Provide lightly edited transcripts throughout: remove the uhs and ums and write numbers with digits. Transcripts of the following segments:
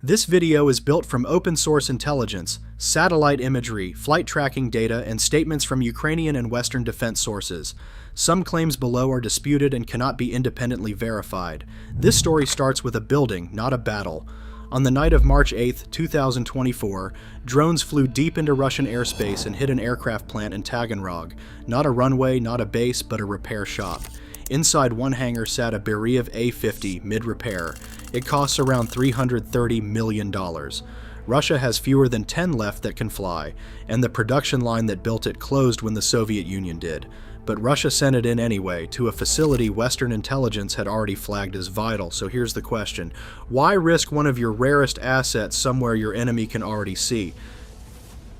This video is built from open source intelligence, satellite imagery, flight tracking data, and statements from Ukrainian and Western defense sources. Some claims below are disputed and cannot be independently verified. This story starts with a building, not a battle. On the night of March 8, 2024, drones flew deep into Russian airspace and hit an aircraft plant in Taganrog. Not a runway, not a base, but a repair shop. Inside one hangar sat a Beriev A-50 mid-repair. It costs around $330 million. Russia has fewer than 10 left that can fly, and the production line that built it closed when the Soviet Union did. But Russia sent it in anyway, to a facility Western intelligence had already flagged as vital. So here's the question. Why risk one of your rarest assets somewhere your enemy can already see?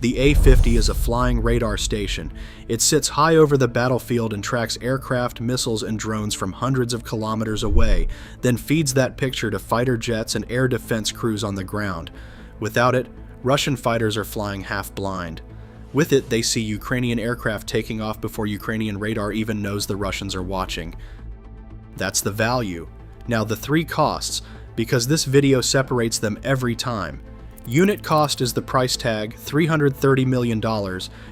The A-50 is a flying radar station. It sits high over the battlefield and tracks aircraft, missiles, and drones from hundreds of kilometers away, then feeds that picture to fighter jets and air defense crews on the ground. Without it, Russian fighters are flying half-blind. With it, they see Ukrainian aircraft taking off before Ukrainian radar even knows the Russians are watching. That's the value. Now the three costs, because this video separates them every time. Unit cost is the price tag, $330 million,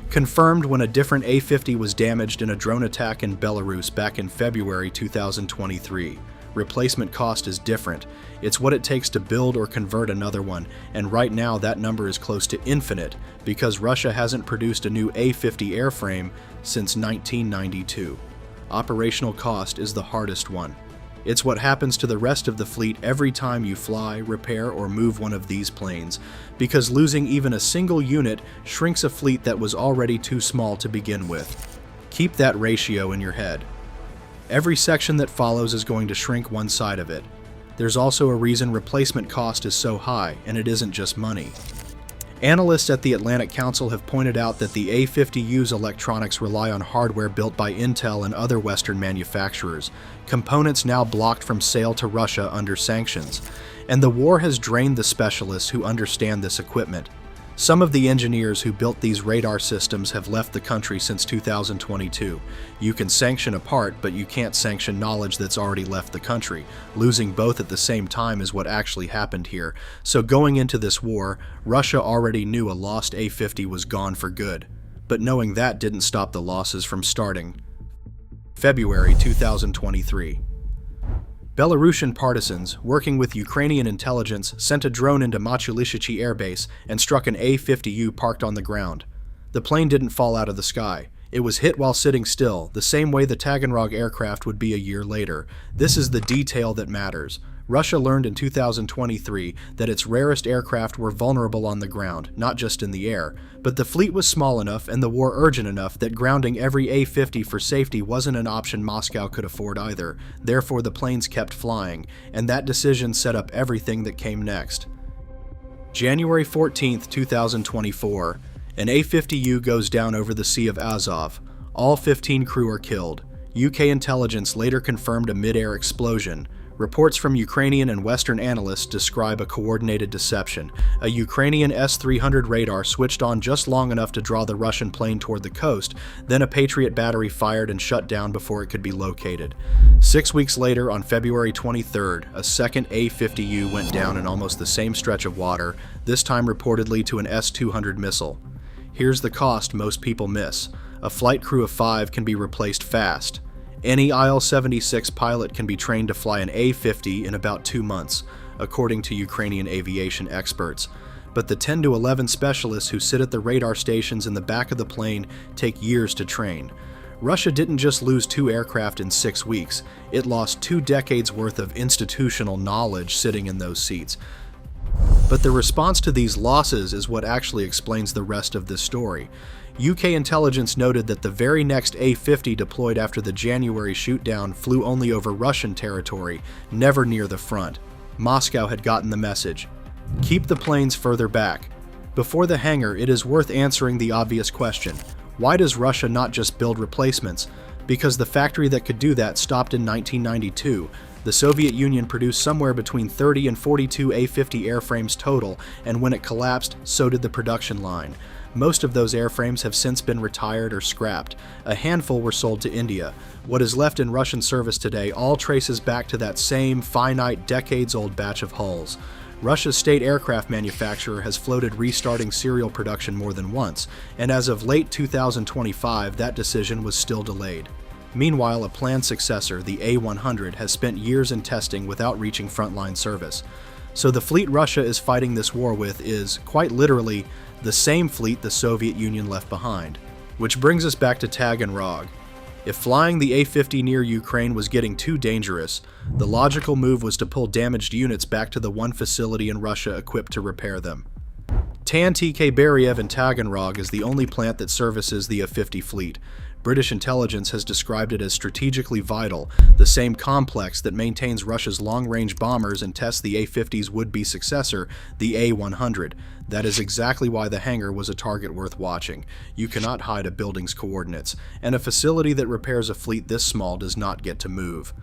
confirmed when a different A-50 was damaged in a drone attack in Belarus back in February 2023. Replacement cost is different. It's what it takes to build or convert another one, and right now that number is close to infinite because Russia hasn't produced a new A-50 airframe since 1992. Operational cost is the hardest one. It's what happens to the rest of the fleet every time you fly, repair, or move one of these planes, because losing even a single unit shrinks a fleet that was already too small to begin with. Keep that ratio in your head. Every section that follows is going to shrink one side of it. There's also a reason replacement cost is so high, and it isn't just money. Analysts at the Atlantic Council have pointed out that the A-50U's electronics rely on hardware built by Intel and other Western manufacturers, components now blocked from sale to Russia under sanctions, and the war has drained the specialists who understand this equipment. Some of the engineers who built these radar systems have left the country since 2022. You can sanction a part, but you can't sanction knowledge that's already left the country. Losing both at the same time is what actually happened here. So going into this war, Russia already knew a lost A-50 was gone for good. But knowing that didn't stop the losses from starting. February 2023. Belarusian partisans, working with Ukrainian intelligence, sent a drone into Machulishichi Air Base and struck an A-50U parked on the ground. The plane didn't fall out of the sky. It was hit while sitting still, the same way the Taganrog aircraft would be a year later. This is the detail that matters. Russia learned in 2023 that its rarest aircraft were vulnerable on the ground, not just in the air. But the fleet was small enough and the war urgent enough that grounding every A-50 for safety wasn't an option Moscow could afford either. Therefore, the planes kept flying, and that decision set up everything that came next. January 14, 2024. An A-50U goes down over the Sea of Azov. All 15 crew are killed. UK intelligence later confirmed a mid-air explosion. Reports from Ukrainian and Western analysts describe a coordinated deception. A Ukrainian S-300 radar switched on just long enough to draw the Russian plane toward the coast, then a Patriot battery fired and shut down before it could be located. 6 weeks later, on February 23rd, a second A-50U went down in almost the same stretch of water, this time reportedly to an S-200 missile. Here's the cost most people miss. A flight crew of 5 can be replaced fast. Any IL-76 pilot can be trained to fly an A-50 in about 2 months, according to Ukrainian aviation experts. But the 10 to 11 specialists who sit at the radar stations in the back of the plane take years to train. Russia didn't just lose 2 aircraft in 6 weeks, it lost 2 decades worth of institutional knowledge sitting in those seats. But the response to these losses is what actually explains the rest of this story. UK intelligence noted that the very next A-50 deployed after the January shootdown flew only over Russian territory, never near the front. Moscow had gotten the message. Keep the planes further back. Before the hangar, it is worth answering the obvious question. Why does Russia not just build replacements? Because the factory that could do that stopped in 1992. The Soviet Union produced somewhere between 30 and 42 A-50 airframes total, and when it collapsed, so did the production line. Most of those airframes have since been retired or scrapped. A handful were sold to India. What is left in Russian service today all traces back to that same finite, decades-old batch of hulls. Russia's state aircraft manufacturer has floated restarting serial production more than once, and as of late 2025, that decision was still delayed. Meanwhile, a planned successor, the A-100, has spent years in testing without reaching frontline service. So the fleet Russia is fighting this war with is, quite literally, the same fleet the Soviet Union left behind. Which brings us back to Taganrog. If flying the A-50 near Ukraine was getting too dangerous, the logical move was to pull damaged units back to the one facility in Russia equipped to repair them. TNTK Beriev in Taganrog is the only plant that services the A-50 fleet. British intelligence has described it as strategically vital, the same complex that maintains Russia's long-range bombers and tests the A-50's would-be successor, the A-100. That is exactly why the hangar was a target worth watching. You cannot hide a building's coordinates, and a facility that repairs a fleet this small does not get to move.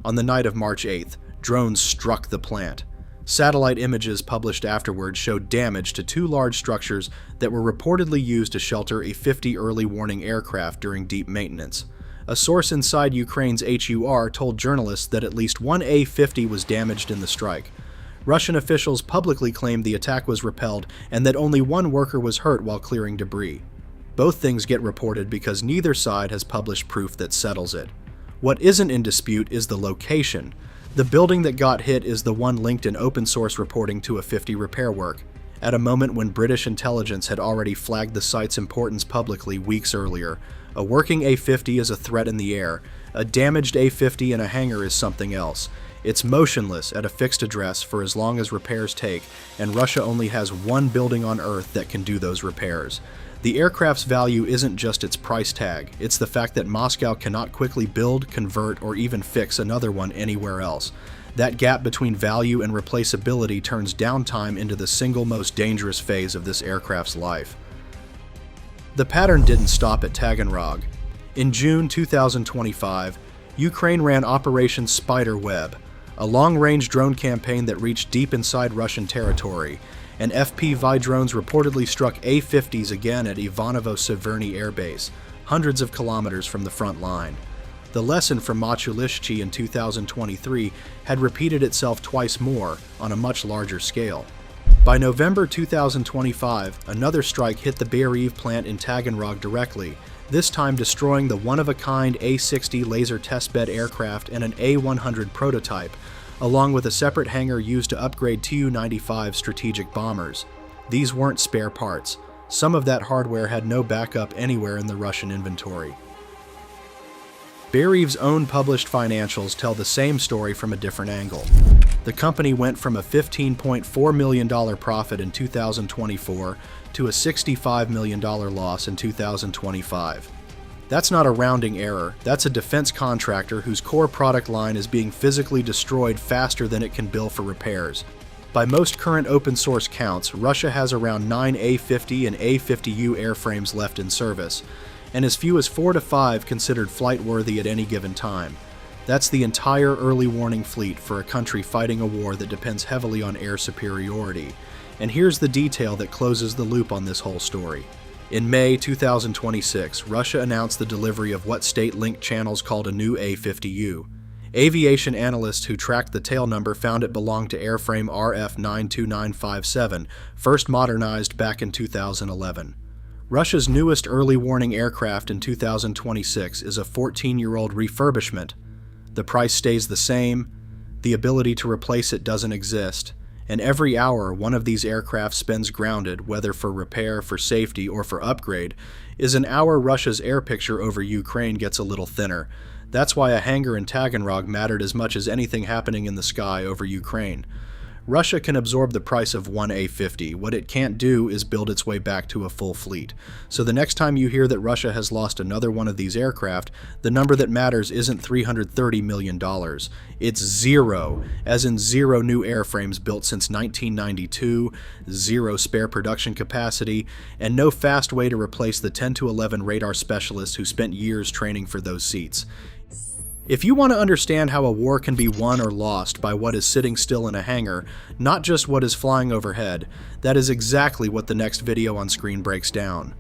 On the night of March 8th, drones struck the plant. Satellite images published afterward showed damage to two large structures that were reportedly used to shelter A-50 early warning aircraft during deep maintenance. A source inside Ukraine's HUR told journalists that at least one A-50 was damaged in the strike. Russian officials publicly claimed the attack was repelled and that only one worker was hurt while clearing debris. Both things get reported because neither side has published proof that settles it. What isn't in dispute is the location. The building that got hit is the one linked in open-source reporting to A-50 repair work, at a moment when British intelligence had already flagged the site's importance publicly weeks earlier. A working A-50 is a threat in the air. A damaged A-50 in a hangar is something else. It's motionless at a fixed address for as long as repairs take, and Russia only has one building on Earth that can do those repairs. The aircraft's value isn't just its price tag, it's the fact that Moscow cannot quickly build, convert, or even fix another one anywhere else. That gap between value and replaceability turns downtime into the single most dangerous phase of this aircraft's life. The pattern didn't stop at Taganrog. In June 2025, Ukraine ran Operation Spiderweb, a long-range drone campaign that reached deep inside Russian territory, and FPV drones reportedly struck A-50s again at Ivanovo-Severny Air Base, hundreds of kilometers from the front line. The lesson from Machulishchi in 2023 had repeated itself twice more, on a much larger scale. By November 2025, another strike hit the Beriev plant in Taganrog directly, this time destroying the one-of-a-kind A-60 laser testbed aircraft and an A-100 prototype, along with a separate hangar used to upgrade Tu-95 strategic bombers. These weren't spare parts. Some of that hardware had no backup anywhere in the Russian inventory. Beriev's own published financials tell the same story from a different angle. The company went from a $15.4 million profit in 2024 to a $65 million loss in 2025. That's not a rounding error, that's a defense contractor whose core product line is being physically destroyed faster than it can bill for repairs. By most current open source counts, Russia has around 9 A-50 and A-50U airframes left in service, and as few as 4 to 5 considered flight-worthy at any given time. That's the entire early warning fleet for a country fighting a war that depends heavily on air superiority. And here's the detail that closes the loop on this whole story. In May 2026, Russia announced the delivery of what state-linked channels called a new A-50U. Aviation analysts who tracked the tail number found it belonged to airframe RF92957, first modernized back in 2011. Russia's newest early warning aircraft in 2026 is a 14-year-old refurbishment. The price stays the same, the ability to replace it doesn't exist, and every hour one of these aircraft spends grounded, whether for repair, for safety, or for upgrade, is an hour Russia's air picture over Ukraine gets a little thinner. That's why a hangar in Taganrog mattered as much as anything happening in the sky over Ukraine. Russia can absorb the price of one A-50. What it can't do is build its way back to a full fleet. So the next time you hear that Russia has lost another one of these aircraft, the number that matters isn't $330 million. It's zero, as in zero new airframes built since 1992, zero spare production capacity, and no fast way to replace the 10 to 11 radar specialists who spent years training for those seats. If you want to understand how a war can be won or lost by what is sitting still in a hangar, not just what is flying overhead, that is exactly what the next video on screen breaks down.